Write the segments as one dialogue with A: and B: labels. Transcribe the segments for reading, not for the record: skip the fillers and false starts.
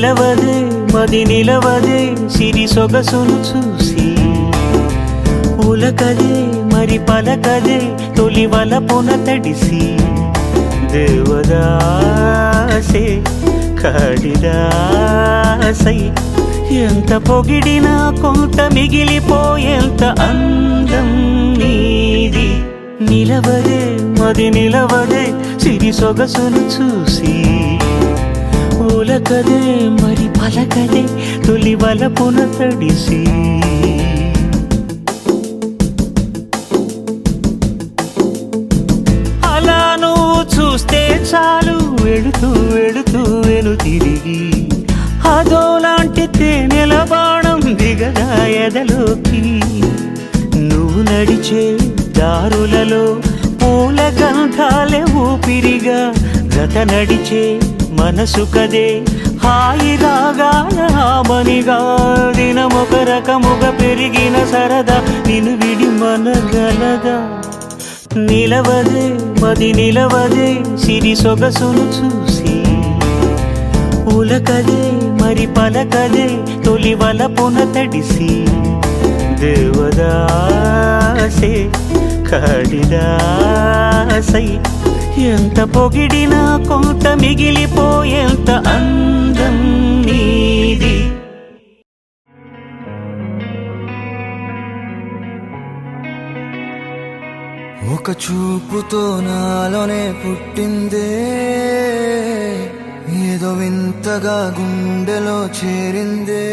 A: నిలవదే మది నిలవదే సిరి సొగసును చూసి ఉలకదే మరి పలకదే తొలి వలపున తడిసి దేవదాసే కాళిదాసై ఎంత పొగిడినా కొంత మిగిలిపోయేంత అందం నీది నిలవదే మది నిలవదే సిరి సొగసును చూసి ఉలకదే మరి పలకదే తొలి వలపున తడిసి అలా నువ్వు చూస్తే చాలు వెళుతూ వెళుతూ వెను తిరిగి అదోలాంటి తేనెల బాణం దిగదా ఎదలోకి నువ్వు నడిచే దారులలో పూల గంధాలే ఊపిరిగా గత నడిచే మనసు కదే హాయి రాగాల హామనిగా దినమొక రకముగా పెరిగిన సరదా నిన్ను విడి మనగలదా నిలవదే మది నిలవదే సిరి సొగసును చూసి ఉలకదే మరి పలకదే తొలి వలపున తడిసి దేవదాసే కాళిదాసై ఎంత పొగిడినా కొంత మిగిలిపోయేంత అందం నీది
B: ఒక చూపుతో నాలోనే పుట్టిందే ఏదో వింతగా గుండెలో చేరిందే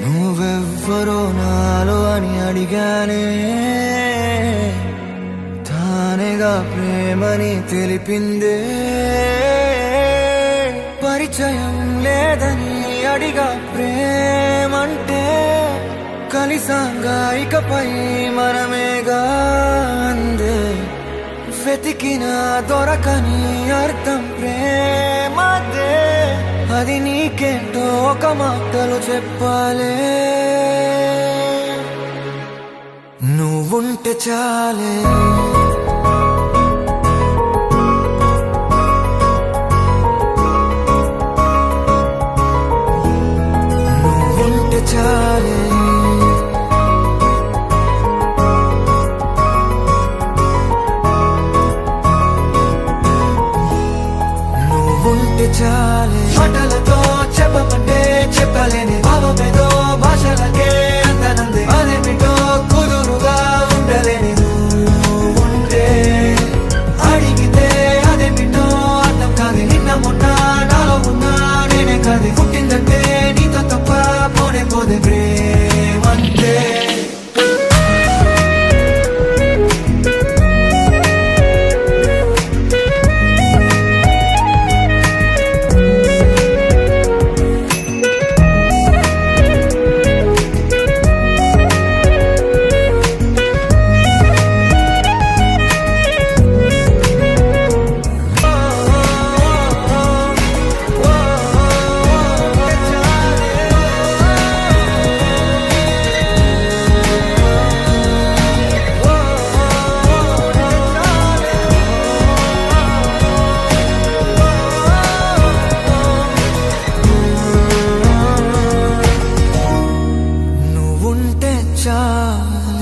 B: నువ్వెవ్వరో నాలో అని అడిగానే తానేగా ప్రేమని తెలిపిందే పరిచయం లేదని అడిగా ప్రేమంటే కలిసాంగా ఇకపై మనమేగా అందే వెతికిన దొరకని అర్థం ప్రేమదే అది నీకేంటో ఒక మాటలు చెప్పాలే నువ్వుంటే చాలే నువ్వుంటే చాలే చాలే మాటలతో చెప్పమంటే చెప్పలేని భావమేదో భాషలకే అందనందే అదేమిటో కుదురుగా ఉండలేని నువ్వుంటే అడిగితే అదేమిటో అర్థం కాదు నిన్న మొన్న నాలో ఉన్నా నేనే కాదు పుట్టిందంటే నీతో తప్ప పోనే పోదే ప్రేమంటే చాలే